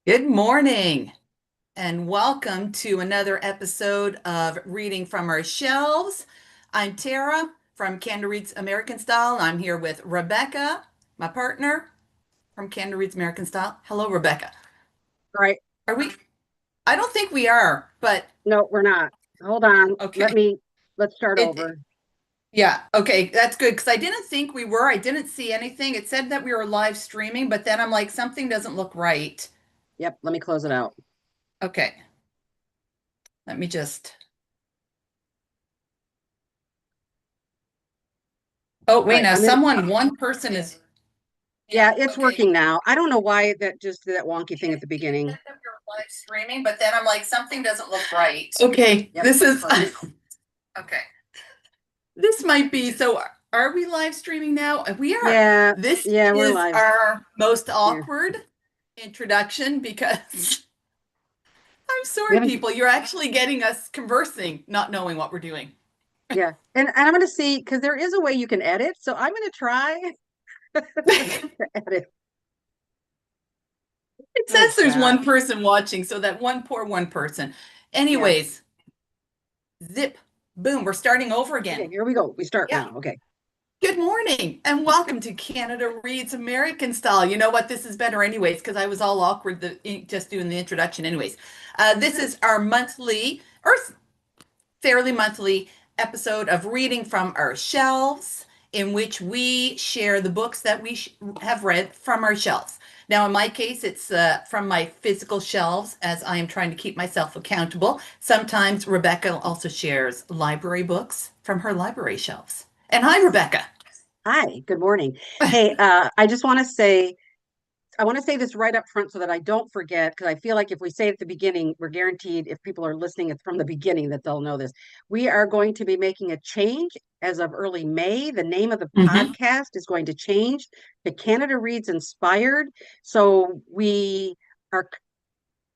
Good morning, and welcome to another episode of Reading from Our Shelves. I'm Tara from Canada Reads American Style. I'm here with Rebecca, my partner from Canada Reads American Style. Hello, Rebecca. All right. Are we? I don't think we are, but No, we're not. Hold on. okay. Let's start over. Yeah, okay, that's good because I didn't think we were. I didn't see anything. It said that we were live streaming, but then I'm like, something doesn't look right. Yep, let me close it out. Okay, let me just. Oh, All wait, right. now one person is. Yeah, Yeah, it's okay. working now. I don't know why that just did that wonky thing at the It beginning. said that we were live streaming, but then I'm like, something doesn't look right. Okay, Yep. this is okay. This might be so. Are we live streaming now? We are. Yeah, This yeah, we're is live our most here. awkward introduction because I'm We sorry, haven't, people. You're actually getting us conversing, not knowing what we're doing. yeah. And I'm gonna see because there is a way you can edit. So I'm gonna try to edit. It Oh says there's God. one person watching, so that one person. Yeah. Anyways, zip, boom, we're starting over Okay, again. here we go. We start Yeah. now. Okay. Good morning and welcome to Canada Reads American Style. You know what? This is better anyways because I was all awkward just doing the introduction anyways. This is our monthly or fairly monthly episode of Reading from Our Shelves in which we share the books that we have read from our shelves. Now, in my case, it's from my physical shelves as I am trying to keep myself accountable. Sometimes Rebecca also shares library books from her library shelves. And hi, Rebecca. Hi, good morning. Hey, I want to say this right up front so that I don't forget, because I feel like if we say it at the beginning, we're guaranteed if people are listening from the beginning that they'll know this. We are going to be making a change as of early May. The name of the Mhm. podcast is going to change to Canada Reads Inspired. So we are,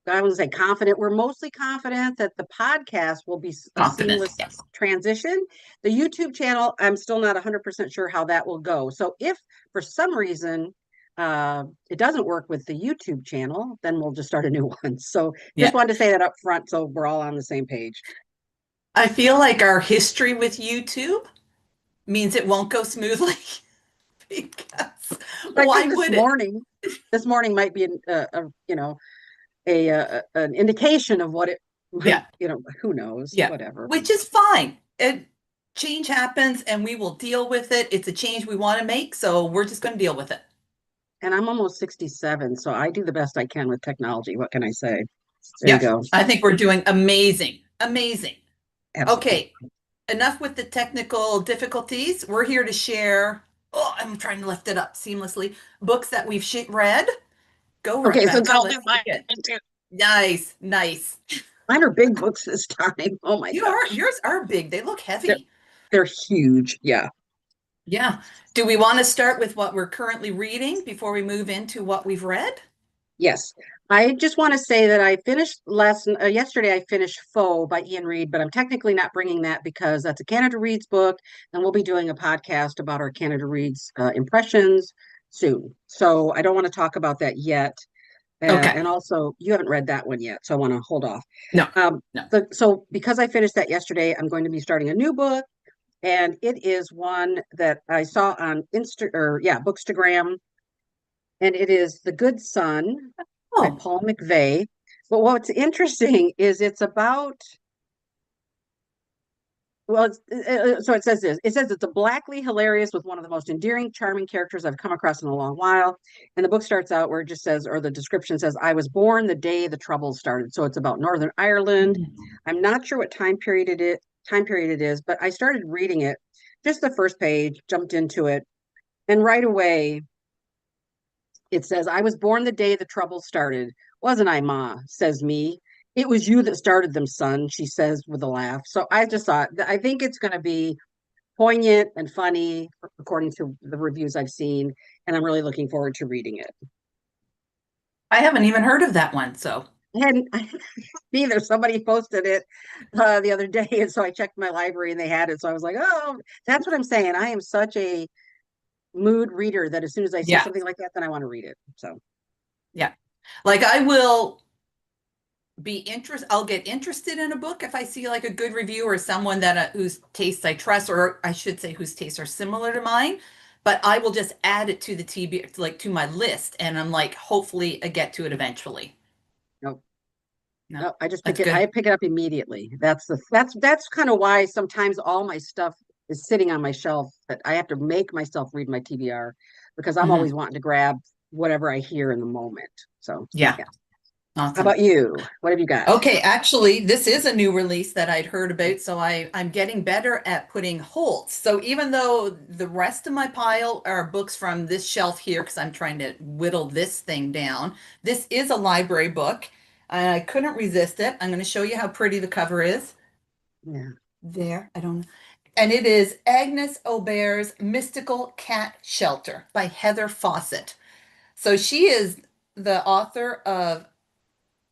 I wouldn't say confident, we're mostly confident that the podcast will be a Confident, seamless yes. transition. The YouTube channel, I'm still not 100% sure how that will go. So if for some reason it doesn't work with the YouTube channel, then we'll just start a new one. So just Yeah. wanted to say that up front so we're all on the same page. I feel like our history with YouTube means it won't go smoothly because But I why think would it? this morning might be an indication of what it might, Yeah. who knows, Yeah, whatever. which is fine. Change happens and we will deal with it. It's a change we want to make, so we're just going to deal with it. And I'm almost 67, so I do the best I can with technology. What can I say? There you Yeah, go. I think we're doing amazing. Amazing. Absolutely. Okay, enough with the technical difficulties. We're here to share. Oh, I'm trying to lift it up seamlessly. Books that we've read. Go, Okay, so Rebecca. I'll do Let's mine see it. too. Nice, nice. Mine are big books this time. Oh my gosh. Yours are big. They look They're heavy. they're huge. Yeah. Yeah. Do we want to start with what we're currently reading before we move into what we've read? Yes. I just want to say that I finished yesterday. I finished Foe by Ian Reid, but I'm technically not bringing that because that's a Canada Reads book, and we'll be doing a podcast about our Canada Reads impressions soon. So I don't want to talk about that yet. Okay. And also, you haven't read that one yet, so I want to hold off. No, Um, no. so because I finished that yesterday, I'm going to be starting a new book, and it is one that I saw on Bookstagram, and it is The Good Son by Oh, Paul McVeigh. But what's interesting is it's about well, so it says this. It says it's a blackly hilarious with one of the most endearing, charming characters I've come across in a long while. And the book starts out where it just says, or the description says, I was born the day the troubles started. So it's about Northern Ireland. I'm not sure what time period it is, but I started reading it, just the first page, jumped into it, and right away it says, I was born the day the troubles started. Wasn't I, Ma? Says me. It was you that started them, son, she says with a laugh. So I just thought, I think it's going to be poignant and funny, according to the reviews I've seen. And I'm really looking forward to reading it. I haven't even heard of that one. So, And neither somebody posted it the other day. And so I checked my library and they had it. So I was like, oh, that's what I'm saying. I am such a mood reader that as soon as I see yeah, something like that, then I want to read it. So yeah. Like I will I'll get interested in a book if I see like a good review or someone that whose tastes I trust, or I should say whose tastes are similar to mine. But I will just add it to the TB, like to my list, and I'm like, hopefully I get to it eventually. Nope. No, No, I just that's pick it. I good. pick it up immediately. That's kind of why sometimes all my stuff is sitting on my shelf. That I have to make myself read my TBR because I'm Hmm. always wanting to grab whatever I hear in the moment. So Yeah, yeah. How awesome. about you? What have you got? Okay, actually, this is a new release that I'd heard about, so I'm getting better at putting holds. So even though the rest of my pile are books from this shelf here, because I'm trying to whittle this thing down, this is a library book. I couldn't resist it. I'm going to show you how pretty the cover is. Yeah. There, I don't know. And it is Agnes Aubert's Mystical Cat Shelter by Heather Fawcett. So she is the author of,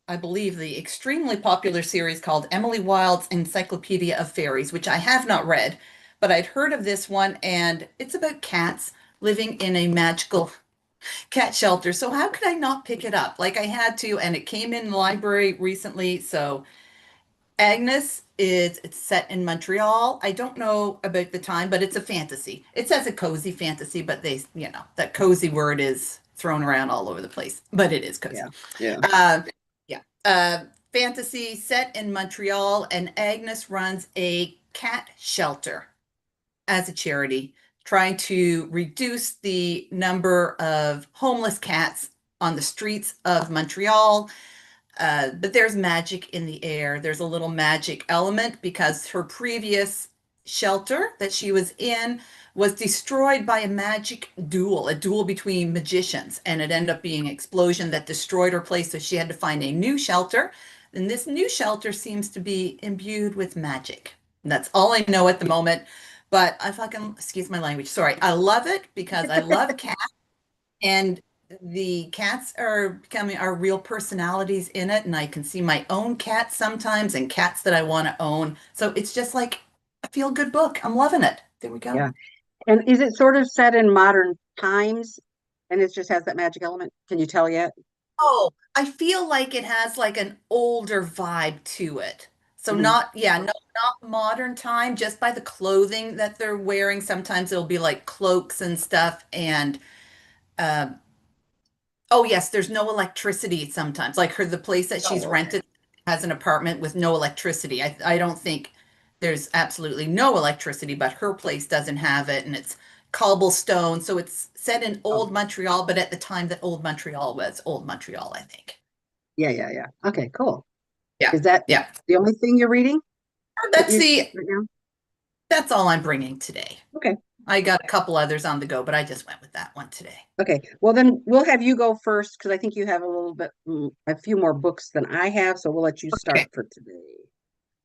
I believe, the extremely popular series called Emily Wilde's Encyclopedia of Fairies, which I have not read, but I'd heard of this one, and it's about cats living in a magical cat shelter. So how could I not pick it up? Like I had to, and it came in the library recently. So Agnes is it's set in Montreal. I don't know about the time, but it's a fantasy. It says a cozy fantasy, but that cozy word is thrown around all over the place, but it is Yeah. cozy. Yeah. Uh, yeah. Fantasy set in Montreal, and Agnes runs a cat shelter as a charity, trying to reduce the number of homeless cats on the streets of Montreal. But there's magic in the air. There's a little magic element because her previous shelter that she was in was destroyed by a duel between magicians, and it ended up being an explosion that destroyed her place. So she had to find a new shelter. And this new shelter seems to be imbued with magic. And that's all I know at the moment. But I fucking, excuse my language. Sorry. I love it because I love cats. And the cats are becoming our real personalities in it, and I can see my own cat sometimes and cats that I want to own. So it's just like a feel good book. I'm loving it. There we go. Yeah. And is it sort of set in modern times and it just has that magic element? Can you tell yet? Oh, I feel like it has like an older vibe to it. So Mhm. not modern time, just by the clothing that they're wearing. Sometimes it'll be like cloaks and stuff, and uh, oh yes, there's no electricity sometimes. Like the place that she's Oh, okay. rented has an apartment with no electricity. I don't think there's absolutely no electricity, but her place doesn't have it, and it's cobblestone. So it's set in Oh, old Montreal, but at the time that old Montreal was old Montreal, I think. yeah, yeah, yeah. Okay, cool. Yeah, Is that yeah. the only thing you're reading that That's you the right now? that's all I'm bringing today. Okay. I got a couple others on the go, but I just went with that one today. Okay. Well, then we'll have you go first because I think you have a little bit, a few more books than I have. So we'll let you start Okay. for today.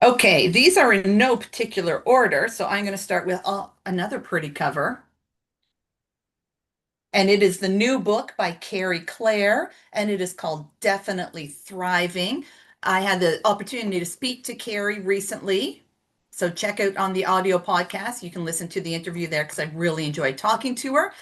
Okay, these are in no particular order, so I'm going to start with another pretty cover. And it is the new book by Carrie Clare, and it is called Definitely Thriving. I had the opportunity to speak to Carrie recently. So check out on the audio podcast. You can listen to the interview there because I really enjoyed talking to her.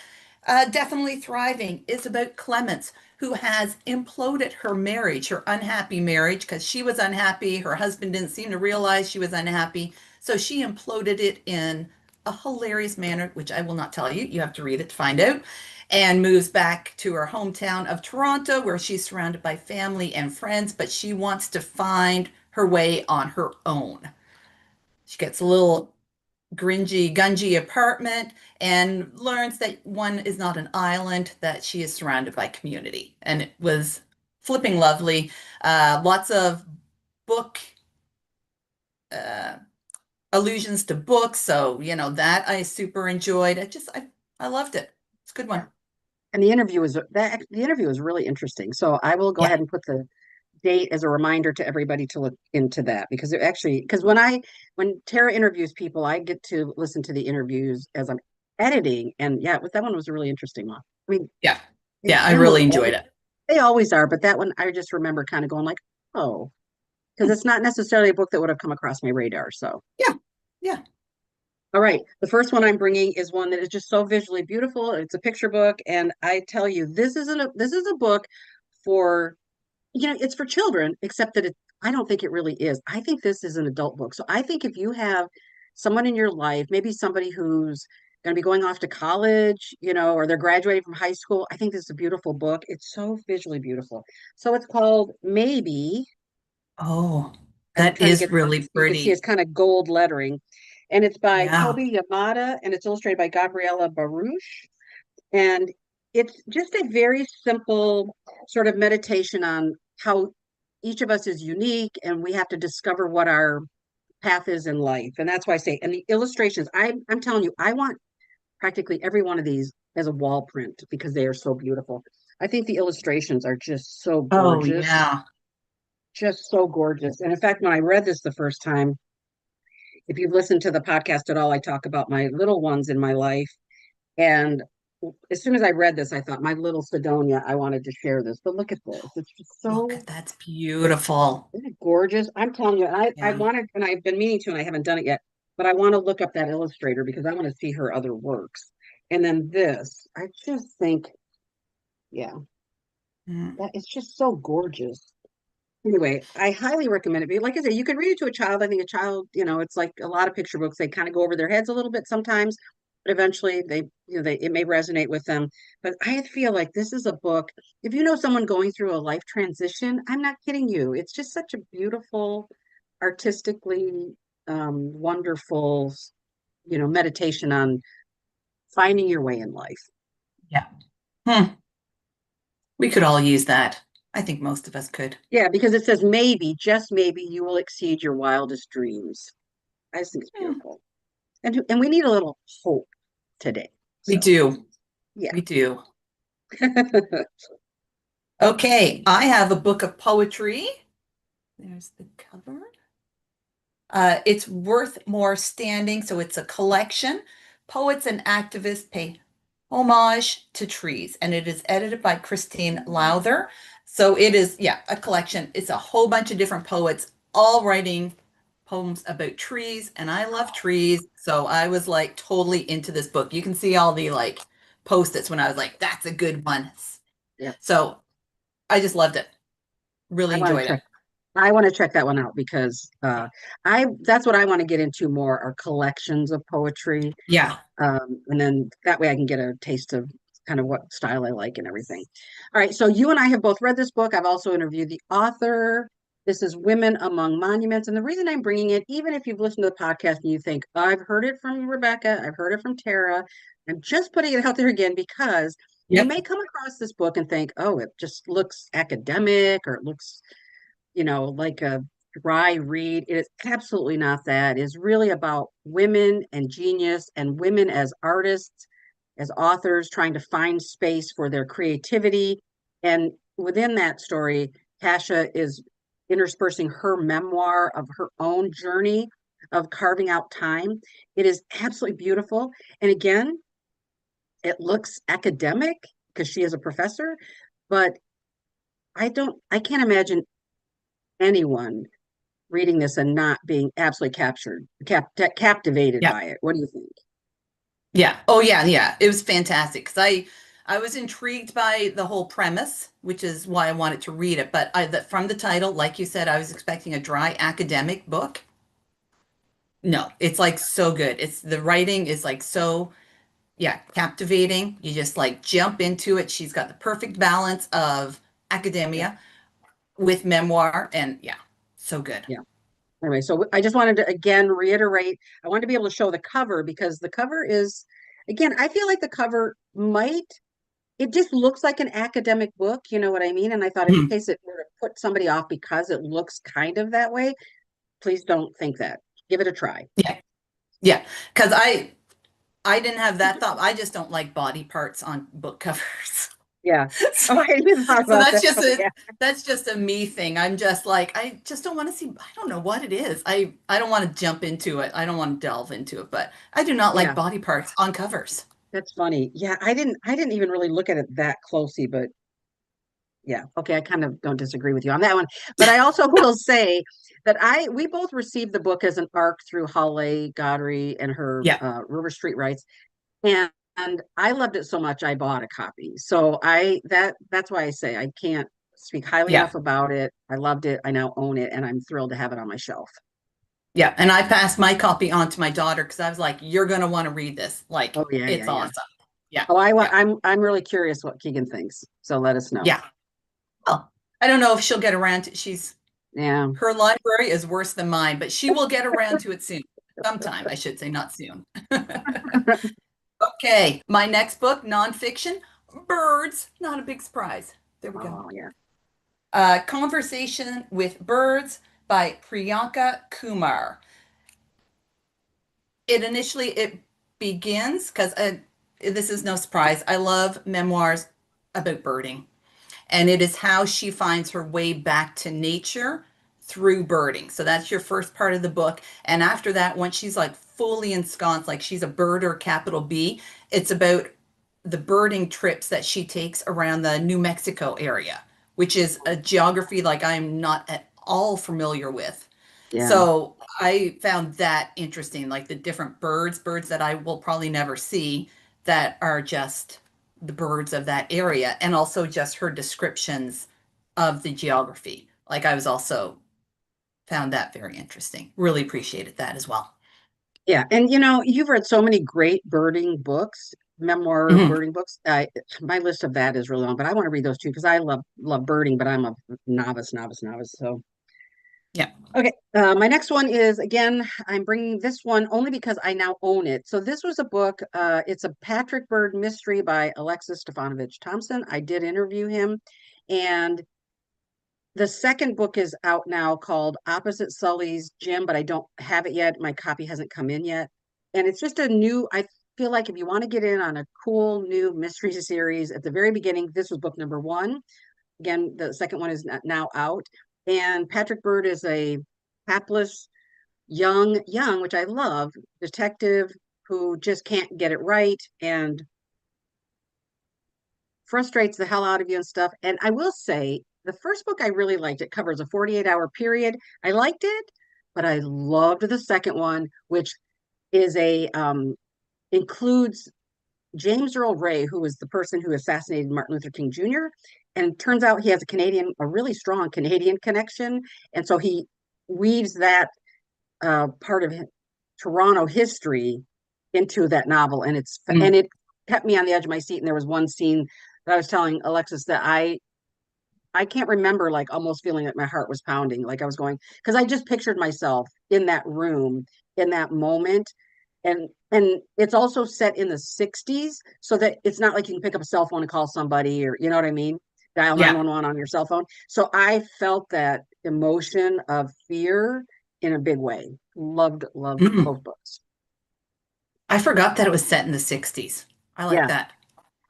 Definitely Thriving is about Clemence, who has imploded her marriage, her unhappy marriage, because she was unhappy. Her husband didn't seem to realize she was unhappy. So she imploded it in a hilarious manner, which I will not tell you. You have to read it to find out. And moves back to her hometown of Toronto, where she's surrounded by family and friends, but she wants to find her way on her own. She gets a little gungy apartment and learns that one is not an island, that she is surrounded by community. And it was flipping lovely. Lots of book uh, allusions to books. So, that I super enjoyed. I loved it. It's a good Yeah. one. And the interview was really interesting. So I will go Yeah. ahead and put the date as a reminder to everybody to look into that because because when Tara interviews people, I get to listen to the interviews as I'm editing. And yeah, that one was a really interesting one. I mean, Yeah. they, Yeah. I they almost really enjoyed always, it. they always are, but that one I just remember kind of going like, oh, because it's not necessarily a book that would have come across my radar. So, Yeah. Yeah. all right, the first one I'm bringing is one that is just so visually beautiful. It's a picture book, and I tell you, this is a book for, it's for children, except that I don't think it really is. I think this is an adult book. So I think if you have someone in your life, maybe somebody who's going to be going off to college, or they're graduating from high school, I think this is a beautiful book. It's so visually beautiful. So it's called Maybe. Oh, I'm that trying to is get so really you can see it's pretty. kind of gold lettering. And it's by Yeah. Kobi Yamada, and it's illustrated by Gabriella Barouch. And it's just a very simple sort of meditation on how each of us is unique and we have to discover what our path is in life. And that's why I say, and the illustrations, I'm telling you, I want practically every one of these as a wall print because they are so beautiful. I think the illustrations are Oh, yeah. just so gorgeous. And in fact, when I read this the first time, if you've listened to the podcast at all, I talk about my little ones in my life. And as soon as I read this, I thought, my little Sidonia, I wanted to share this. But look at this. It's just Look so at that's beautiful. isn't it gorgeous. I'm telling you, I Yeah. wanted, and I've been meaning to, and I haven't done it yet, but I want to look up that illustrator because I want to see her other works. And then this, I just think, yeah, Mm. that it's just so gorgeous. Anyway, I highly recommend it. But like I said, you can read it to a child. I think a child, it's like a lot of picture books, they kind of go over their heads a little bit sometimes, but eventually it may resonate with them. But I feel like this is a book. If you know someone going through a life transition, I'm not kidding you. It's just such a beautiful, artistically wonderful, meditation on finding your way in life. Yeah. Hmm. We could all use that. I think most of us could. Yeah, because it says maybe, just maybe, you will exceed your wildest dreams. I just think it's Hmm. beautiful. And we need a little hope today. We So do. yeah. We do. Okay, I have a book of poetry. There's the cover. It's worth more standing, so it's a collection. Poets and activists pay homage to trees, and it is edited by Christine Lowther. So it is, yeah, a collection. It's a whole bunch of different poets all writing poems about trees, and I love trees, so I was like totally into this book. You can see all the like post-its when I was like, that's a good one. Yeah. So I just loved it. Really I want enjoyed to it. check I want to check that one out because I that's what I want to get into more are collections of poetry. Yeah. And then that way I can get a taste of kind of what style I like and everything. All right, so you and I have both read this book. I've also interviewed the author. This is Women Among Monuments. And the reason I'm bringing it, even if you've listened to the podcast and you think, I've heard it from Rebecca, I've heard it from Tara, I'm just putting it out there again because you Yep. may come across this book and think, oh, it just looks academic or it looks like a dry read. It is absolutely not that. It is really about women and genius and women as artists, as authors, trying to find space for their creativity. And within that story, Kasia is interspersing her memoir of her own journey of carving out time. It is absolutely beautiful. And again, it looks academic because she is a professor, but I can't imagine anyone reading this and not being absolutely captivated Yeah. by it. What do you think? Yeah. Oh yeah, yeah. It was fantastic because I was intrigued by the whole premise, which is why I wanted to read it. But from the title, like you said, I was expecting a dry academic book. No, it's like so good. It's the writing is like so, yeah, captivating. You just like jump into it. She's got the perfect balance of Yeah, academia with memoir, and yeah, so good. yeah. Anyway, so I just wanted to again reiterate, I wanted to be able to show the cover because the cover is, again, I feel like the cover it just looks like an academic book, you know what I mean? And I thought in Mhm. case it were to put somebody off because it looks kind of that way, please don't think that. Give it a try. Yeah, yeah. Because I didn't have that thought. I just don't like body parts on book covers. Yeah. So, Oh, I didn't even thought so about that. Oh, yeah. that's just a me thing. I'm just like I just don't want to see. I don't know what it is. I don't want to jump into it. I don't want to delve into it. But I do not like Yeah, body parts on covers. that's funny. Yeah, I didn't even really look at it that closely, but yeah, okay, I kind of don't disagree with you on that one. But I also will say that we both received the book as an ARC through Holly Godry and her Yeah. River Street rights. And I loved it so much I bought a copy. So that's why I say I can't speak highly Yeah. enough about it. I loved it. I now own it, and I'm thrilled to have it on my shelf. Yeah. And I passed my copy on to my daughter because I was like, you're going to want to read this. Like, Oh yeah, yeah, it's yeah. awesome. Yeah. Oh, I want. Yeah. I'm really curious what Keegan thinks. So let us know. Yeah. Well, I don't know if she'll get around to Yeah. her library is worse than mine, but she will get around to it soon. Sometime, I should say, not soon. Okay, my next book, nonfiction, Birds. Not a big surprise. There we go. Oh yeah. Conversation with Birds by Priyanka Kumar. It begins because this is no surprise. I love memoirs about birding, and it is how she finds her way back to nature through birding. So that's your first part of the book. And after that, once she's like fully ensconced, like she's a birder, capital B, it's about the birding trips that she takes around the New Mexico area, which is a geography like I'm not at all familiar with. Yeah. So I found that interesting, like the different birds that I will probably never see that are just the birds of that area, and also just her descriptions of the geography. Like I was also found that very interesting. Really appreciated that as well. Yeah. And you've read so many great birding books, memoir Mhm. birding books. My list of that is really long, but I want to read those too because I love birding, but I'm a novice. So Yeah. okay, my next one is again, I'm bringing this one only because I now own it. So this was a book. It's a Patrick Bird mystery by Alexis Stefanovich-Thomson. I did interview him, and the second book is out now called Opposite Sully's Gym, but I don't have it yet. My copy hasn't come in yet. And it's just a new, I feel like if you want to get in on a cool new mystery series, at the very beginning, this was book number one. Again, the second one is now out. And Patrick Bird is a hapless, young, which I love, detective who just can't get it right and frustrates the hell out of you and stuff. And I will say, the first book I really liked. It covers a 48-hour period. I liked it, but I loved the second one, which is a includes James Earl Ray, who was the person who assassinated Martin Luther King Jr. And turns out he has a really strong Canadian connection. And so he weaves that part of Toronto history into that novel. Mm. And it kept me on the edge of my seat. And there was one scene that I was telling Alexis that I can't remember like almost feeling that my heart was pounding, like I was going, because I just pictured myself in that room in that moment. And it's also set in the 60s, so that it's not like you can pick up a cell phone and call somebody, or you know what I mean? Dial Yeah. 911 on your cell phone. So I felt that emotion of fear in a big way. Loved Mm. both books. I forgot that it was set in the 60s. I like Yeah. that.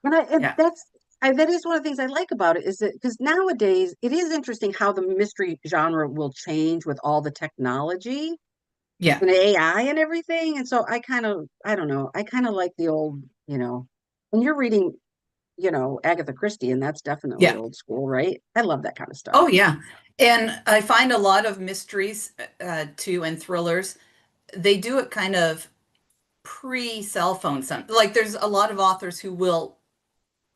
And Yeah. that is one of the things I like about it, is that because nowadays it is interesting how the mystery genre will change with all the technology Yeah. and AI and everything. And so I don't know, I kind of like the old, when you're reading, Agatha Christie, and that's definitely Yeah. old school, right? I love that kind of stuff. Oh, yeah. And I find a lot of mysteries too, and thrillers, they do it kind of pre-cell phone. Like there's a lot of authors who will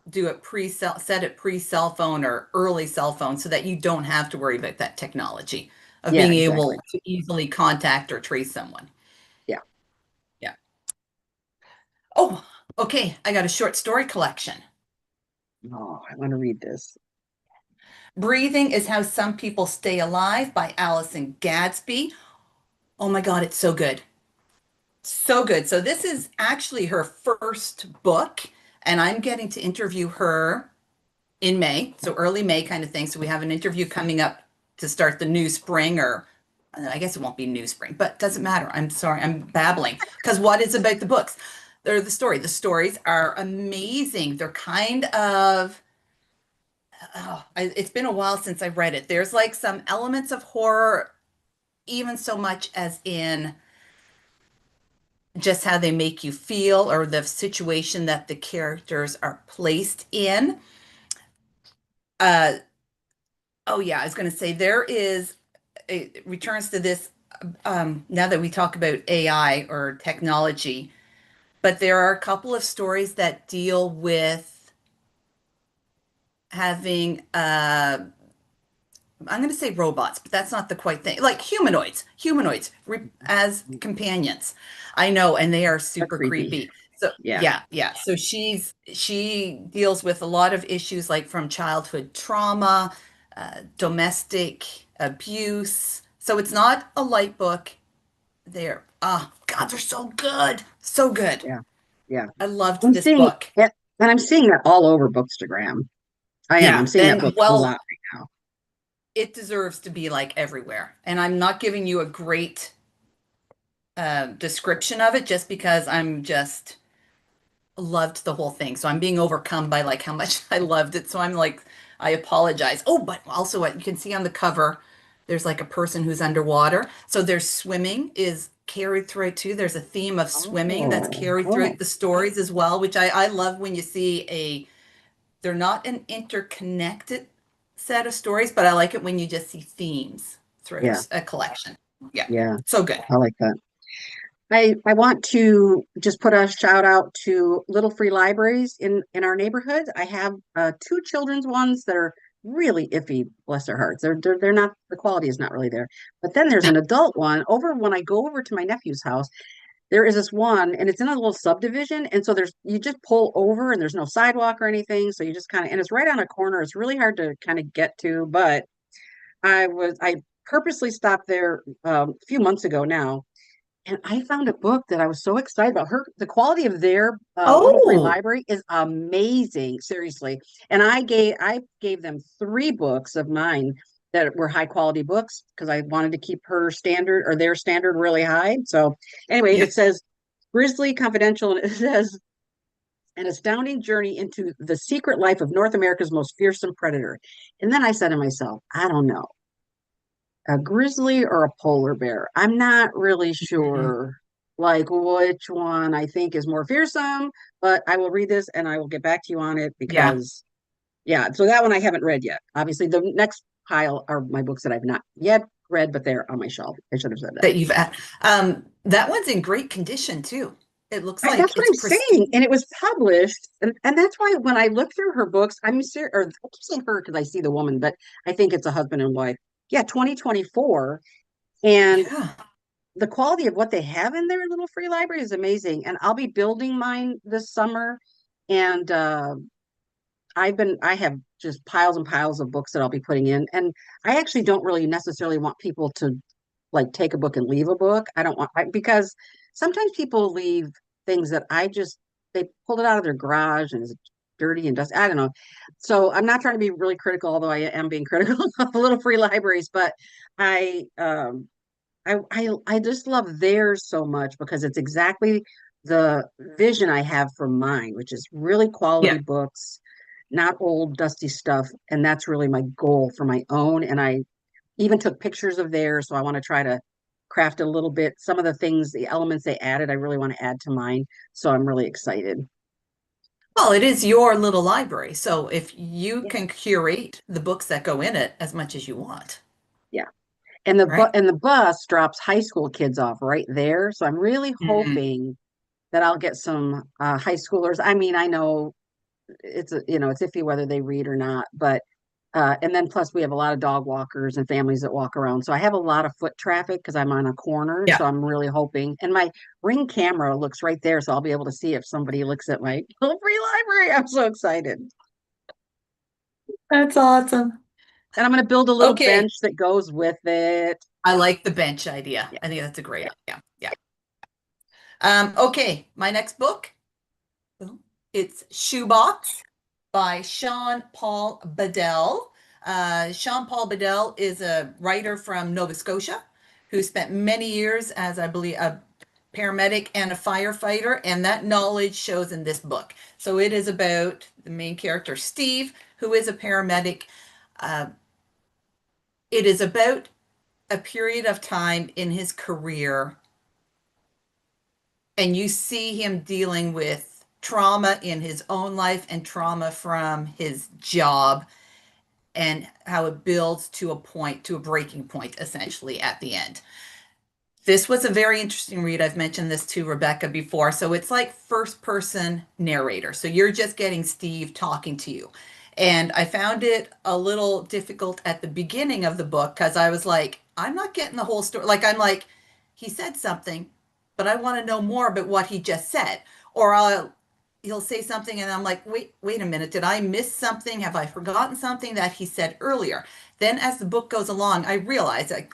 do it set it pre-cell phone or early cell phone so that you don't have to worry about that technology of Yeah, being able exactly. to easily contact or trace someone. Yeah. Yeah. Oh, okay. I got a short story collection. Oh, I want to read this. Breathing is How Some People Stay Alive by Allison Gadsby. Oh my God, it's so good. So good. So this is actually her first book, and I'm getting to interview her in May, so early May kind of thing. So we have an interview coming up to start the new spring, or I guess it won't be new spring, but doesn't matter. I'm sorry, I'm babbling because what is about the books? They're the story. The stories are amazing. They're kind of, it's been a while since I read it. There's like some elements of horror, even so much as in just how they make you feel or the situation that the characters are placed in. Uh, oh yeah, I was going to say it returns to this now that we talk about AI or technology, but there are a couple of stories that deal with having I'm going to say robots, but that's not the quite thing. Like humanoids as companions. I know, and they are They're super creepy. creepy. So Yeah. yeah. So she deals with a lot of issues like from childhood trauma, domestic abuse. So it's not a light book. They're God, they're so good, so good. Yeah. Yeah. I loved I'm this seeing book. it, and I'm seeing that all over Bookstagram. I am. I'm Yeah, seeing that and book a well, lot right now. it deserves to be like everywhere. And I'm not giving you a great description of it just because I'm just loved the whole thing. So I'm being overcome by like how much I loved it. So I'm like, I apologize. Oh, but also what you can see on the cover, there's like a person who's underwater. So there's swimming is carried through it too. There's a theme of swimming that's Oh, carried through oh, the stories as well, which I love when you see they're not an interconnected set of stories, but I like it when you just see themes yeah, throughout a collection. Yeah, yeah. so good. I like that. I want to just put a shout out to little free libraries in our neighborhood. I have two children's ones that are really iffy, bless their hearts. They're not, the quality is not really there. But then there's an adult one over when I go over to my nephew's house. There is this one and it's in a little subdivision, and so there's, you just pull over and there's no sidewalk or anything, so you just kind of, and it's right on a corner. It's really hard to kind of get to, but I purposely stopped there a few months ago now, and I found a book that I was so excited about. The quality of their little free Oh, library is amazing, seriously. And I gave them three books of mine that were high quality books because I wanted to keep her standard or their standard really high. So anyway, yeah. it says Grizzly Confidential, and it says an astounding journey into the secret life of North America's most fearsome predator. And then I said to myself, I don't know, a grizzly or a polar bear. I'm not really Mhm. sure like which one I think is more fearsome, but I will read this and I will get back to you on it Yeah. because yeah, so that one I haven't read yet. Obviously, the next pile are my books that I've not yet read, but they're on my shelf. I should have said that. That you've that one's in great condition too. It looks like That's what it's I'm saying. pristine. And it was published. And that's why when I look through her books, I'm serious, or I keep saying her because I see the woman, but I think it's a husband and wife. Yeah, 2024. And Yeah. the quality of what they have in their little free library is amazing. And I'll be building mine this summer. And I have just piles and piles of books that I'll be putting in. And I actually don't really necessarily want people to like take a book and leave a book. I don't want, because sometimes people leave things that they pulled it out of their garage and it's dirty and dusty. I don't know. So I'm not trying to be really critical, although I am being critical of little free libraries, but I, um, I just love theirs so much because it's exactly the vision I have for mine, which is really Yeah. quality books, not old dusty stuff. And that's really my goal for my own. And I even took pictures of theirs, so I want to try to craft a little bit. Some of the things, the elements they added, I really want to add to mine. So I'm really excited. Well, it is your little library. So if you Yeah. can curate the books that go in it as much as you want, Yeah. right? And the bus drops high school kids off right there. So I'm really Mhm. hoping that I'll get some high schoolers. I mean, I know it's iffy whether they read or not, but and then plus we have a lot of dog walkers and families that walk around. So I have a lot of foot traffic because I'm on a corner. Yeah. So I'm really hoping. And my Ring camera looks right there, so I'll be able to see if somebody looks at my little free library. I'm so excited. That's awesome. And I'm going to build a little Okay. bench that goes with it. I like the bench idea. Yeah, I think that's a great yeah. idea. Yeah. Okay. My next book, it's Shoebox by Sean Paul Bedell. Sean Paul Bedell is a writer from Nova Scotia who spent many years as, I believe, a paramedic and a firefighter, and that knowledge shows in this book. So it is about the main character, Steve, who is a paramedic. Uh, it is about a period of time in his career, and you see him dealing with trauma in his own life and trauma from his job and how it builds to a point, to a breaking point, essentially at the end. This was a very interesting read. I've mentioned this to Rebecca before. So it's like first person narrator. So you're just getting Steve talking to you. And I found it a little difficult at the beginning of the book because I was like, I'm not getting the whole story. Like, I'm like, he said something, but I want to know more about what he just said. Or he'll say something and I'm like, wait a minute, did I miss something? Have I forgotten something that he said earlier? Then as the book goes along, I realize that,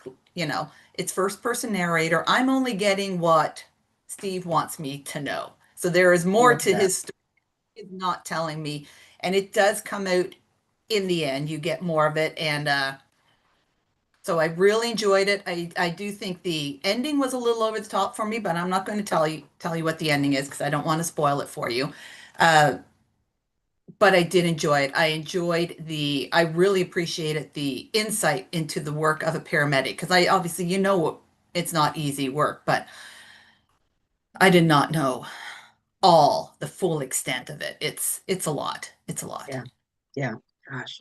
it's first person narrator. I'm only getting what Steve wants me to know. So there is I more love to that. his story. He's not telling me. And it does come out in the end. You get more of it. And so I really enjoyed it. I do think the ending was a little over the top for me, but I'm not going to tell you what the ending is because I don't want to spoil it for you. Uh, but I did enjoy it. I really appreciated the insight into the work of a paramedic because I obviously, it's not easy work, but I did not know the full extent of it. It's a lot. It's a lot. Yeah. Yeah. Gosh.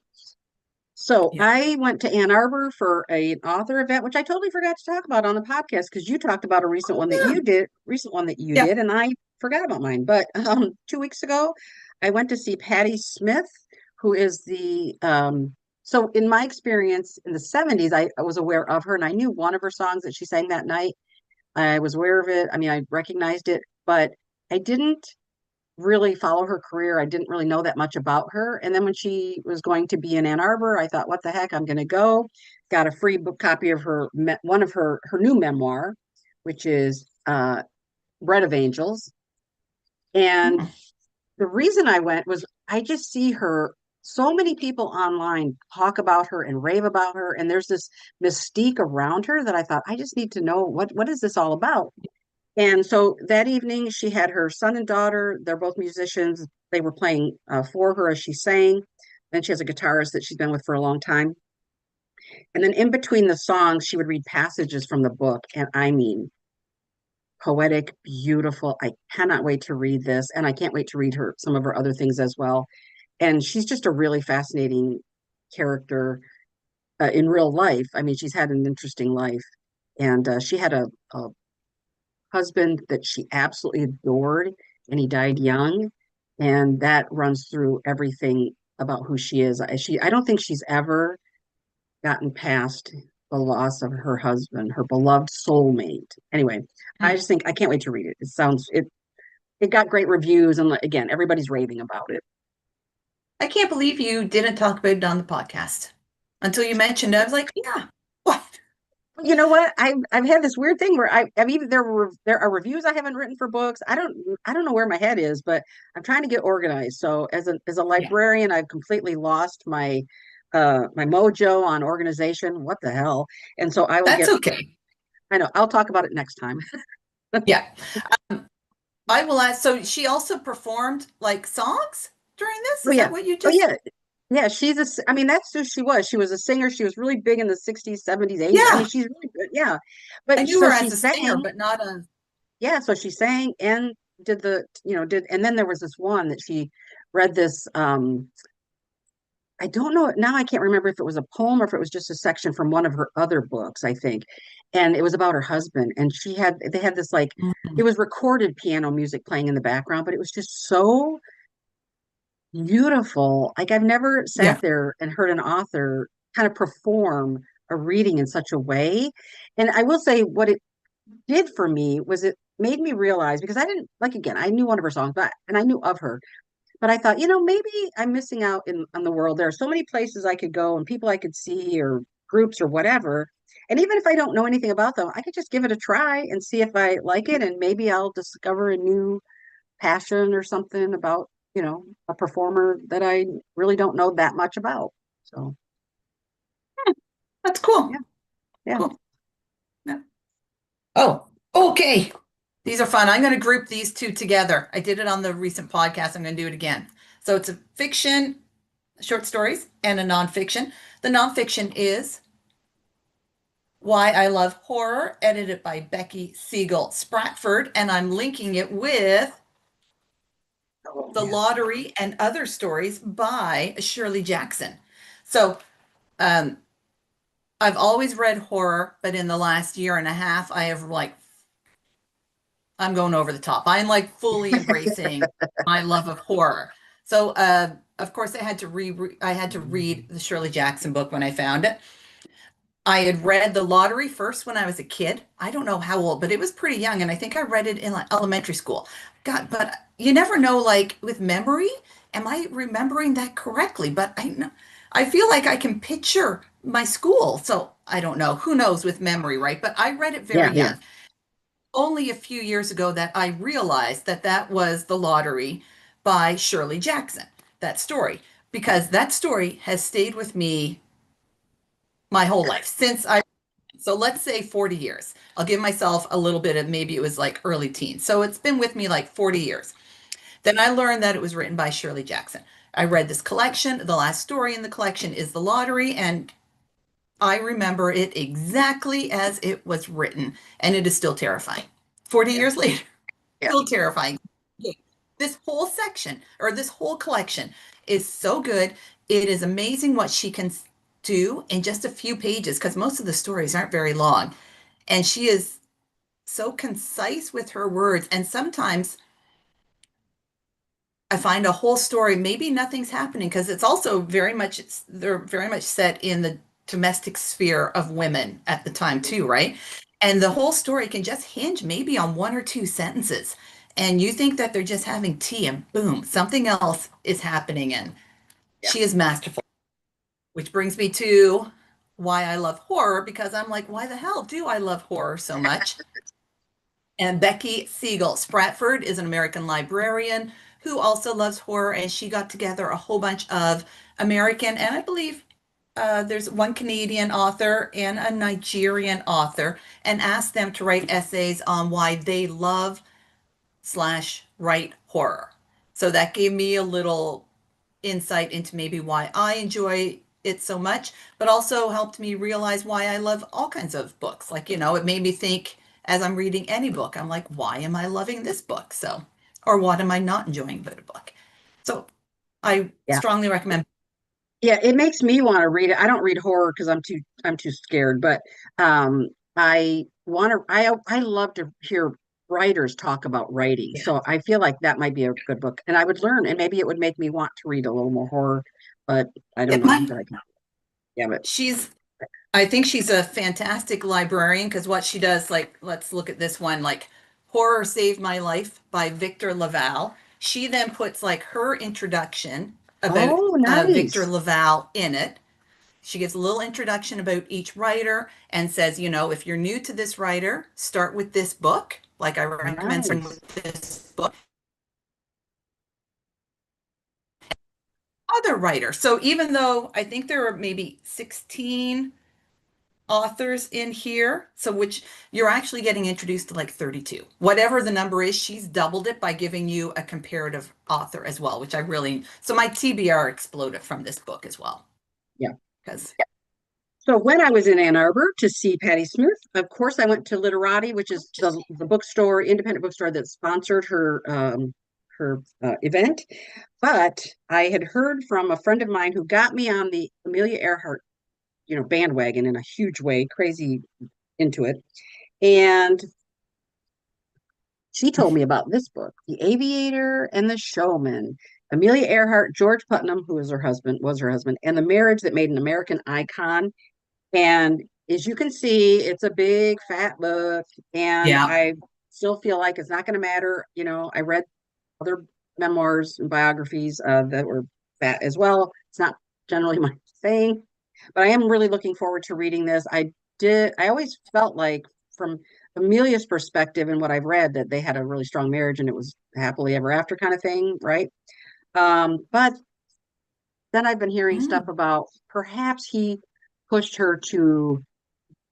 So Yeah. I went to Ann Arbor for an author event, which I totally forgot to talk about on the podcast because you talked about a recent one that you Yeah. did, and I forgot about mine. But 2 weeks ago, I went to see Patti Smith, who is so in my experience in the 70s, I was aware of her and I knew one of her songs that she sang that night. I was aware of it. I mean, I recognized it, but I didn't really follow her career. I didn't really know that much about her. And then when she was going to be in Ann Arbor, I thought, what the heck, I'm going to go. Got a free book copy of one of her new memoir, which is Bread of Angels. And Mm. the reason I went was I just see her. So many people online talk about her and rave about her, and there's this mystique around her that I thought I just need to know what is this all about. And so that evening, she had her son and daughter. They're both musicians. They were playing for her as she sang. And she has a guitarist that she's been with for a long time. And then in between the songs, she would read passages from the book. And I mean, poetic, beautiful. I cannot wait to read this. And I can't wait to read some of her other things as well. And she's just a really fascinating character in real life. I mean, she's had an interesting life. And she had a husband that she absolutely adored, and he died young. And that runs through everything about who she is. I don't think she's ever gotten past the loss of her husband, her beloved soulmate. Anyway, I Mm. just think I can't wait to read it. It got great reviews, and again, everybody's raving about it. I can't believe you didn't talk about it on the podcast until you mentioned it. I was like, yeah, what? You know what? I've had this weird thing where I've even there are reviews I haven't written for books. I don't know where my head is, but I'm trying to get organized. So as a Yeah, librarian, I've completely lost my mojo on organization. What the hell? And so that's okay. I know I'll talk about it next time. Yeah. Um, I will ask. So she also performed like songs during this? Oh Is yeah. that what you Oh just? yeah. Yeah, I mean, that's who she was. She was a singer. She was really big in the 60s, 70s, 80s. I mean, Yeah. she's really good. Yeah. I But knew so her she as a singer, sang. but not a. Yeah, so she sang and and then there was this one that she read this I don't know now, I can't remember if it was a poem or if it was just a section from one of her other books, I think. And it was about her husband, and they had this like Mhm. it was recorded piano music playing in the background, but it was just so beautiful. Like I've never sat Yeah. there and heard an author kind of perform a reading in such a way. And I will say what it did for me was it made me realize, because I didn't, like, again, I knew one of her songs, and I knew of her, but I thought, maybe I'm missing out on the world. There are so many places I could go and people I could see or groups or whatever. And even if I don't know anything about them, I could just give it a try and see if I like it. And maybe I'll discover a new passion or something about, a performer that I really don't know that much about. So, That's cool. yeah, yeah. Cool. Yeah. Oh, okay. These are fun. I'm going to group these two together. I did it on the recent podcast. I'm going to do it again. So it's a fiction, short stories, and a nonfiction. The nonfiction is Why I Love Horror, edited by Becky Siegel Spratford, and I'm linking it with Oh, The yeah. Lottery and Other Stories by Shirley Jackson. So um, I've always read horror, but in the last year and a half, I'm going over the top. I'm like fully embracing my love of horror. So, of course, I had to read the Shirley Jackson book when I found it. I had read The Lottery first when I was a kid. I don't know how old, but it was pretty young, and I think I read it in like elementary school. God, but you never know, like with memory, am I remembering that correctly? But I know, I feel like I can picture my school. So I don't know. Who knows with memory, right? But I read it very Yeah, yeah, young. Only a few years ago that I realized that that was The Lottery by Shirley Jackson, that story, because that story has stayed with me my whole life since I so let's say 40 years. I'll give myself a little bit of maybe it was like early teens. So it's been with me like 40 years. Then I learned that it was written by Shirley Jackson. I read this collection. The last story in the collection is The Lottery, and I remember it exactly as it was written, and it is still terrifying. 40 yeah, years later, yeah. still terrifying. This whole section or this whole collection is so good. It is amazing what she can do in just a few pages because most of the stories aren't very long. And she is so concise with her words. And sometimes I find a whole story, maybe nothing's happening because it's also very much, they're very much set in the domestic sphere of women at the time, too, right? And the whole story can just hinge maybe on one or two sentences. And you think that they're just having tea, and boom, something else is happening. And Yeah. she is masterful, which brings me to why I love horror because I'm like, why the hell do I love horror so much? And Becky Siegel Spratford is an American librarian who also loves horror, and she got together a whole bunch of American and I believe there's one Canadian author and a Nigerian author, and asked them to write essays on why they love slash write horror. So that gave me a little insight into maybe why I enjoy it so much, but also helped me realize why I love all kinds of books. Like, it made me think as I'm reading any book, I'm like, why am I loving this book? So, or what am I not enjoying about a book? So I Yeah. strongly recommend. Yeah, it makes me want to read it. I don't read horror because I'm too scared, but I want to I love to hear writers talk about writing. Yeah. So I feel like that might be a good book. And I would learn and maybe it would make me want to read a little more horror, but I Yeah, don't know that I can. Yeah, but she's I think she's a fantastic librarian because what she does, like, let's look at this one, like Horror Saved My Life by Victor Laval. She then puts like her introduction about oh, Victor nice. Laval in it. She gives a little introduction about each writer and says, if you're new to this writer, start with this book. Like I recommend starting Nice. with this book. Other writer. So even though I think there are maybe 16 authors in here, so which you're actually getting introduced to like 32. Whatever the number is, she's doubled it by giving you a comparative author as well, which I really, so my TBR exploded from this book as well. Yeah. Because So when I was in Ann Arbor to see Patti Smith, of course I went to Literati, which is the bookstore, independent bookstore that sponsored her event. But I had heard from a friend of mine who got me on the Amelia Earhart, bandwagon in a huge way, crazy into it. And she told me about this book, The Aviator and the Showman. Amelia Earhart, George Putnam, who was her husband, and the marriage that made an American icon. And as you can see, it's a big fat book, and yeah. I still feel like it's not going to matter. I read other memoirs and biographies that were fat as well. It's not generally my thing, but I am really looking forward to reading this. I always felt like from Amelia's perspective and what I've read that they had a really strong marriage and it was happily ever after kind of thing, right? But then I've been hearing Mm. stuff about perhaps he pushed her to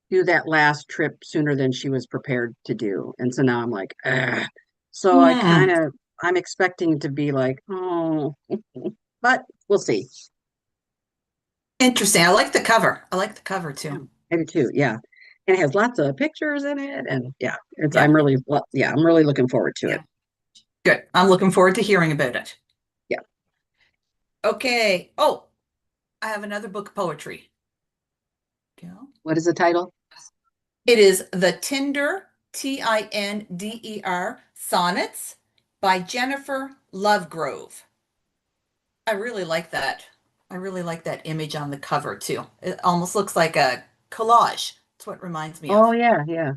do that last trip sooner than she was prepared to do. And so now I'm like, ugh. So Mm. I'm expecting to be like, oh, but we'll see. Interesting. I like the cover. I like the cover Yeah, too. I do too. Yeah. And it has lots of pictures in it. And yeah, Yeah. I'm really looking forward to it. Yeah. Good. I'm looking forward to hearing about it. Yeah. Okay. Oh, I have another book of poetry. Go. What is the title? It is The Tinder, Tinder, Sonnets by Jennifer Lovegrove. I really like that. I really like that image on the cover too. It almost looks like a collage. That's what it reminds me Oh of. yeah, yeah.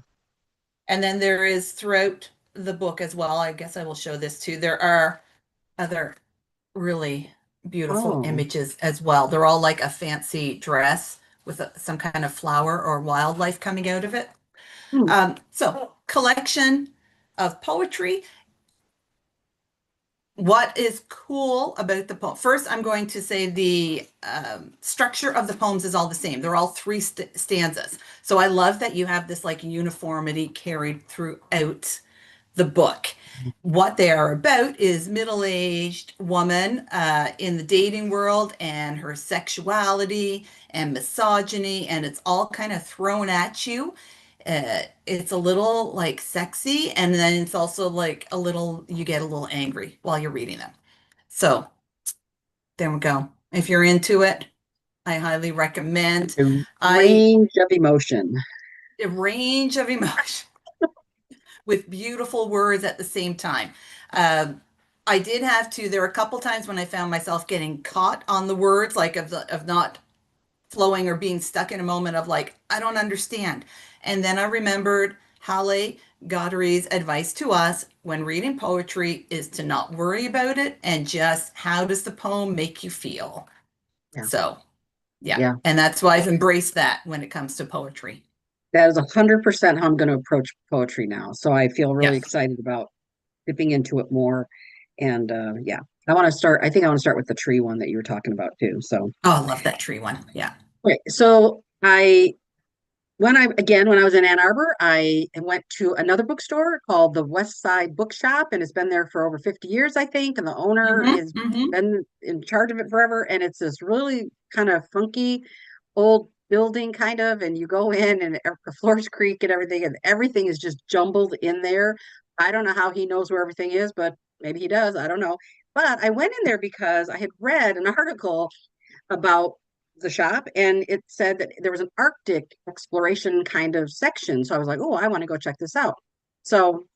And then there is throughout the book as well. I guess I will show this too. There are other really beautiful Oh. images as well. They're all like a fancy dress with some kind of flower or wildlife coming out of it. Hmm. So collection of poetry. What is cool about the poem? First, I'm going to say the structure of the poems is all the same. They're all three stanzas. So I love that you have this like uniformity carried throughout the book. What they are about is middle-aged woman in the dating world and her sexuality and misogyny, and it's all kind of thrown at you. It's a little like sexy, and then it's also like a little, you get a little angry while you're reading them. So there we go. If you're into it, I highly recommend. A I range of emotion. A range of emotion with beautiful words at the same time. I did have to. There were a couple times when I found myself getting caught on the words, like of not flowing or being stuck in a moment of like, I don't understand. And then I remembered Halle Goddery's advice to us when reading poetry is to not worry about it and just how does the poem make you feel? Yeah. So, yeah. Yeah. And that's why I've embraced that when it comes to poetry. That is 100% how I'm going to approach poetry now. So I feel really Yes. excited about dipping into it more. And yeah, I think I want to start with the tree one that you were talking about too. So, Oh, I love that tree one. Yeah. okay. So when I was in Ann Arbor, I went to another bookstore called the West Side Bookshop, and it's been there for over 50 years, I think. And the owner Hmm. has Hmm. been in charge of it forever. And it's this really kind of funky old building, kind of. And you go in, and the floors creak and everything is just jumbled in there. I don't know how he knows where everything is, but maybe he does. I don't know. But I went in there because I had read an article about the shop, and it said that there was an Arctic exploration kind of section. So I was like, oh, I want to go check this out. So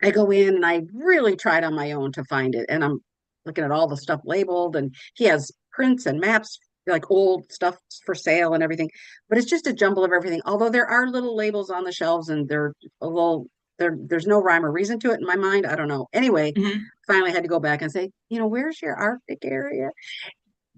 I go in and I really tried on my own to find it. And I'm looking at all the stuff labeled, and he has prints and maps, like old stuff for sale and everything. But it's just a jumble of everything. Although there are little labels on the shelves, and they're a little there's no rhyme or reason to it in my mind. I don't know. Anyway, Hmm. finally had to go back and say, where's your Arctic area?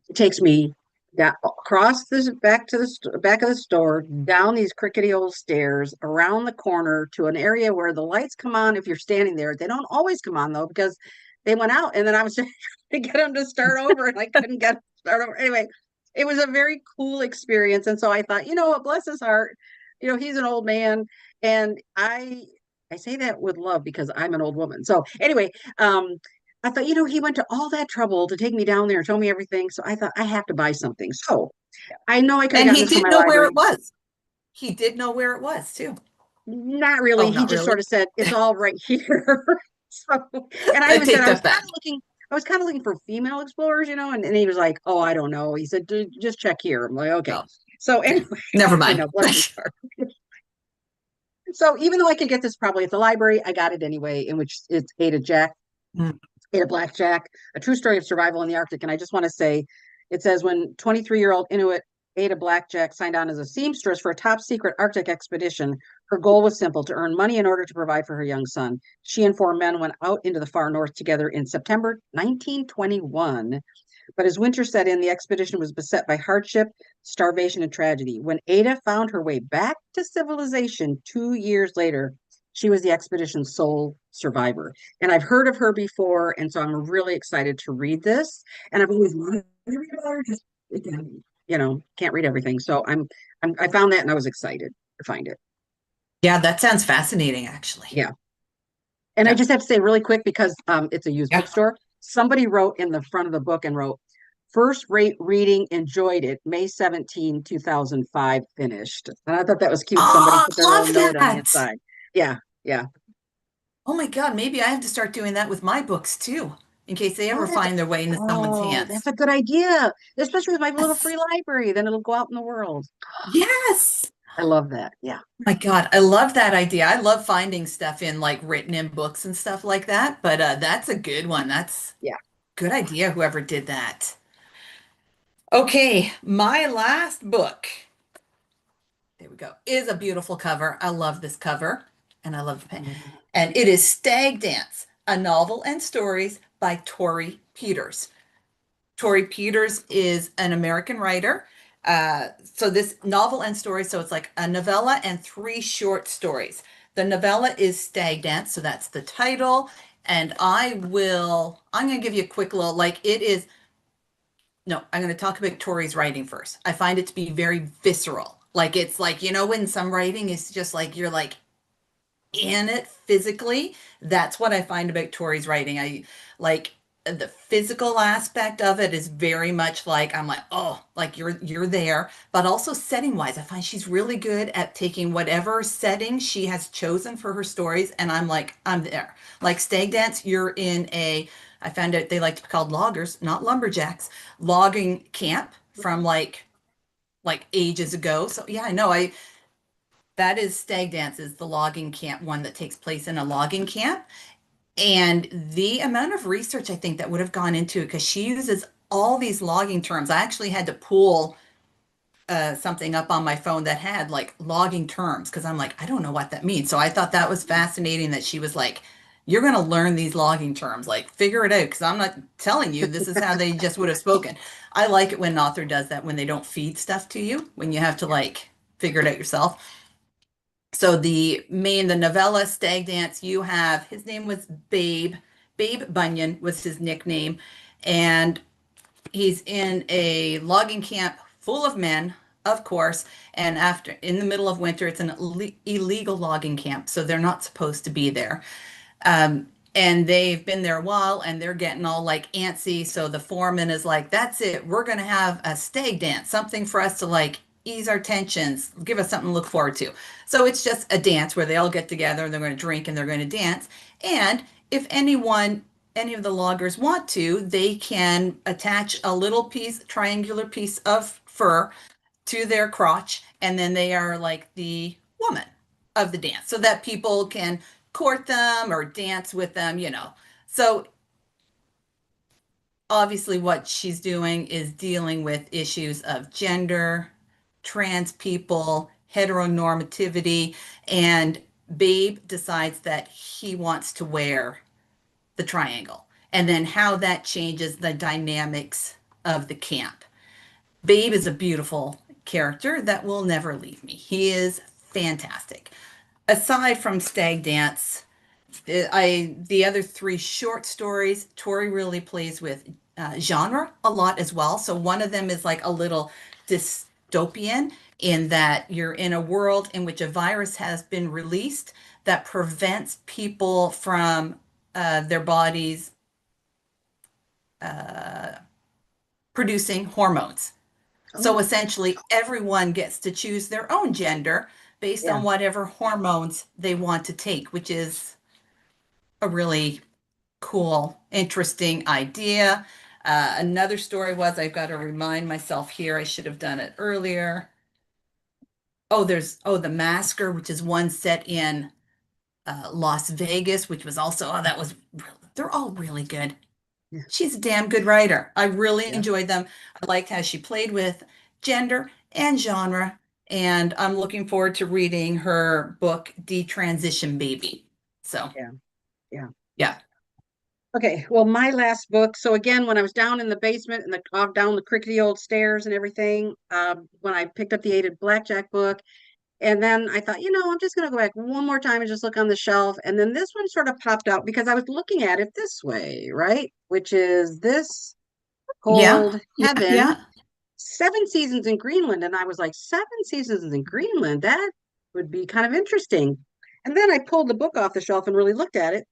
It takes me down across this back to the back of the store, down these crickety old stairs, around the corner to an area where the lights come on if you're standing there. They don't always come on though, because they went out, and then I was trying to get them to start over, and I couldn't get them to start over. Anyway, it was a very cool experience. And so I thought, what, bless his heart, he's an old man. And I say that with love because I'm an old woman. So anyway, I thought, he went to all that trouble to take me down there and show me everything. So I thought I have to buy something. So I know I could have And gotten he this from did my know where it library. was. He did know where it was too. Not really. Oh, He not just sort really. of said, it's all right here. So, and I I even said, take that back. I was kind of looking for female explorers, and he was like, oh, I don't know. He said, just check here. I'm like, okay. Oh, So yeah. anyway, Never I mind. know, bless his heart. So even though I could get this probably at the library, I got it anyway, in which it's Mm. Ada Blackjack, A True Story of Survival in the Arctic. And I just want to say, it says when 23-year-old Inuit Ada Blackjack signed on as a seamstress for a top secret Arctic expedition, her goal was simple: to earn money in order to provide for her young son. She and four men went out into the far north together in September 1921. But as winter set in, the expedition was beset by hardship, starvation, and tragedy. When Ada found her way back to civilization 2 years later, she was the expedition's sole survivor. And I've heard of her before, and so I'm really excited to read this. And I've always wanted to read about her, just again, can't read everything. So I found that, and I was excited to find it. Yeah, that sounds fascinating, actually. Yeah. And I Yeah. just have to say really quick, because it's a used Yeah. bookstore. Somebody wrote in the front of the book and wrote, first rate reading, enjoyed it. May 17, 2005, finished. And I thought that was cute. Somebody Oh, put their little love note on the that. inside. Yeah, yeah. Oh my God, maybe I have to start doing that with my books too, in case they Oh, ever find their way into someone's that's hands. a good idea. Especially with my little Yes. free library. Then it'll go out in the world. Yes. I love that. Yeah. My God, I love that idea. I love finding stuff in like written in books and stuff like that, but that's a good one. That's Yeah. Good idea, whoever did that. Okay, my last book, there we go, is a beautiful cover. I love this cover, and I love the pen. Oh, And it is Stag Dance, a novel and stories by Tori Peters. Tori Peters is an American writer. So this novel and story, so it's like a novella and three short stories. The novella is Stag Dance, so that's the title. And I'm going to give you a quick little, like it is, no, I'm going to talk about Tori's writing first. I find it to be very visceral. Like it's like, when some writing is just like, you're like in it physically. That's what I find about Tori's writing. I like the physical aspect of it is very much like I'm like, oh, like you're there, but also setting wise, I find she's really good at taking whatever setting she has chosen for her stories, and I'm like, I'm there. Like Stag Dance, you're in a I found out they like to be called loggers, not lumberjacks, logging camp from like ages ago. So yeah, I know. I that is Stag Dance is the logging camp one that takes place in a logging camp. And the amount of research I think that would have gone into it, because she uses all these logging terms. I actually had to pull something up on my phone that had like logging terms because I'm like, I don't know what that means. So I thought that was fascinating that she was like, you're going to learn these logging terms, like figure it out because I'm not telling you this is how they just would have spoken. I like it when an author does that when they don't feed stuff to you, when you have to like figure it out yourself. So the novella Stag Dance, you have his name was Babe Bunyan was his nickname, and he's in a logging camp full of men, of course, and after in the middle of winter, it's an illegal logging camp, so they're not supposed to be there. And they've been there a while and they're getting all like antsy. So the foreman is like, that's it. We're going to have a stag dance, something for us to like ease our tensions, give us something to look forward to. So it's just a dance where they all get together and they're going to drink and they're going to dance. And if any of the loggers want to, they can attach a little piece, triangular piece of fur to their crotch, and then they are like the woman of the dance so that people can court them or dance with them. So obviously, what she's doing is dealing with issues of gender, trans people, heteronormativity, and Babe decides that he wants to wear the triangle, and then how that changes the dynamics of the camp. Babe is a beautiful character that will never leave me. He is fantastic. Aside from Stag Dance, the other three short stories, Tori really plays with genre a lot as well. So one of them is like a little dystopian in that you're in a world in which a virus has been released that prevents people from their bodies producing hormones. So oh, essentially, everyone gets to choose their own gender based yeah. on whatever hormones they want to take, which is a really cool, interesting idea. Another story was I've got to remind myself here, I should have done it earlier. The Masker, which is one set in Las Vegas, which was also, that was, they're all really good. Yeah. She's a damn good writer. I really Yeah. enjoyed them. I liked how she played with gender and genre, and I'm looking forward to reading her book, Detransition Baby. So, Yeah. Yeah. yeah. Okay, well, my last book. So again, when I was down in the basement and down the crickety old stairs and everything, when I picked up the Aided Blackjack book, and then I thought, I'm just going to go back one more time and just look on the shelf. And then this one sort of popped out because I was looking at it this way, right? Which is this Yeah. called Yeah. Heaven, Yeah. 7 seasons in Greenland. And I was like, 7 seasons in Greenland? That would be kind of interesting. And then I pulled the book off the shelf and really looked at it,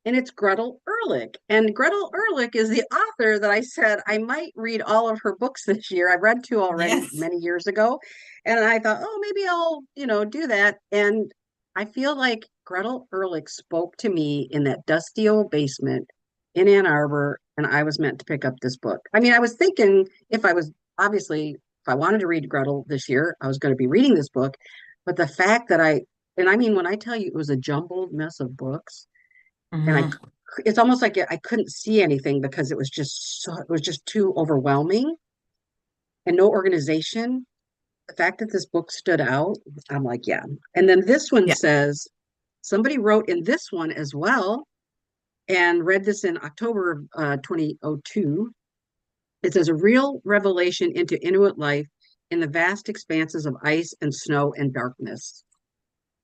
and it's Gretel Ehrlich. And Gretel Ehrlich is the author that I said I might read all of her books this year. I've read two already Yes. many years ago, and I thought, oh, maybe I'll, do that. And I feel like Gretel Ehrlich spoke to me in that dusty old basement in Ann Arbor, and I was meant to pick up this book. I mean, I was thinking if I wanted to read Gretel this year, I was going to be reading this book. But the fact that and I mean, when I tell you it was a jumbled mess of books, and I Hmm. it's almost like I couldn't see anything because it was just too overwhelming and no organization. The fact that this book stood out, I'm like, yeah. And then this one Yeah. says somebody wrote in this one as well and read this in October of 2002. It says a real revelation into Inuit life in the vast expanses of ice and snow and darkness.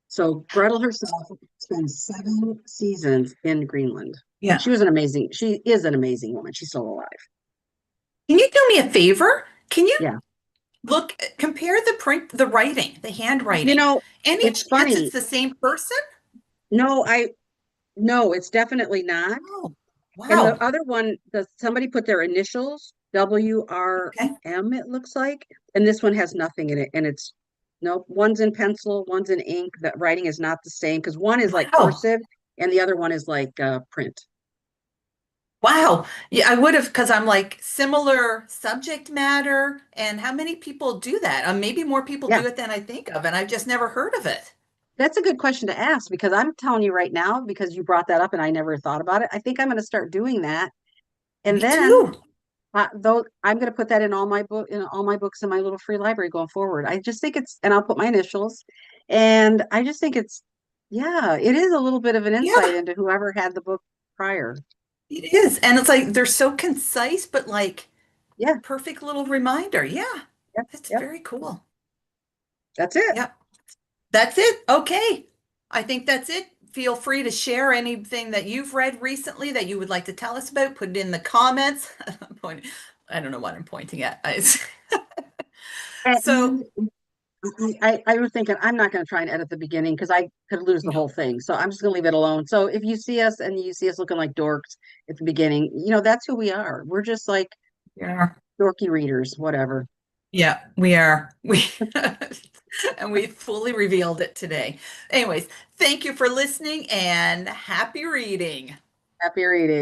So Gretel herself spent 7 seasons in Greenland. Yeah. She is an amazing woman. She's still alive. Can you do me a favor? Can you Yeah. compare the print, the writing, the You handwriting? know, Any it's chance funny. it's the same person? No, no, it's definitely not. Oh, And wow. the other one, somebody put their initials, Okay. WRM, it looks like. And this one has nothing in it. And it's no, one's in pencil, one's in ink. That writing is not the same because one is like Wow. cursive and the other one is like print. Wow. Yeah, I would have, because I'm like similar subject matter. And how many people do that? Maybe more people Yeah, do it than I think of, and I've just never heard of it. that's a good question to ask because I'm telling you right now, because you brought that up and I never thought about it. I think I'm going to start doing that. And Me then too. though I'm going to put that in all my books in my little free library going forward. I just think and I'll put my initials, and I just think yeah, it is a little bit of an insight Yeah, into whoever had the book prior. it is. And it's like they're so concise, but like Yeah, perfect little reminder. Yeah, yep, that's yep. very cool. That's it. Yep. That's it. Okay. I think that's it. Feel free to share anything that you've read recently that you would like to tell us about. Put it in the comments. I don't know what I'm pointing at. So, And I was thinking I'm not going to try and edit the beginning because I could lose the whole no, thing. So I'm just going to leave it alone. So if you see us and you see us looking like dorks at the beginning, that's who we are. We're just like yeah. dorky readers, whatever. Yeah, we are. We and we fully revealed it today. Anyways, thank you for listening and happy reading. Happy reading.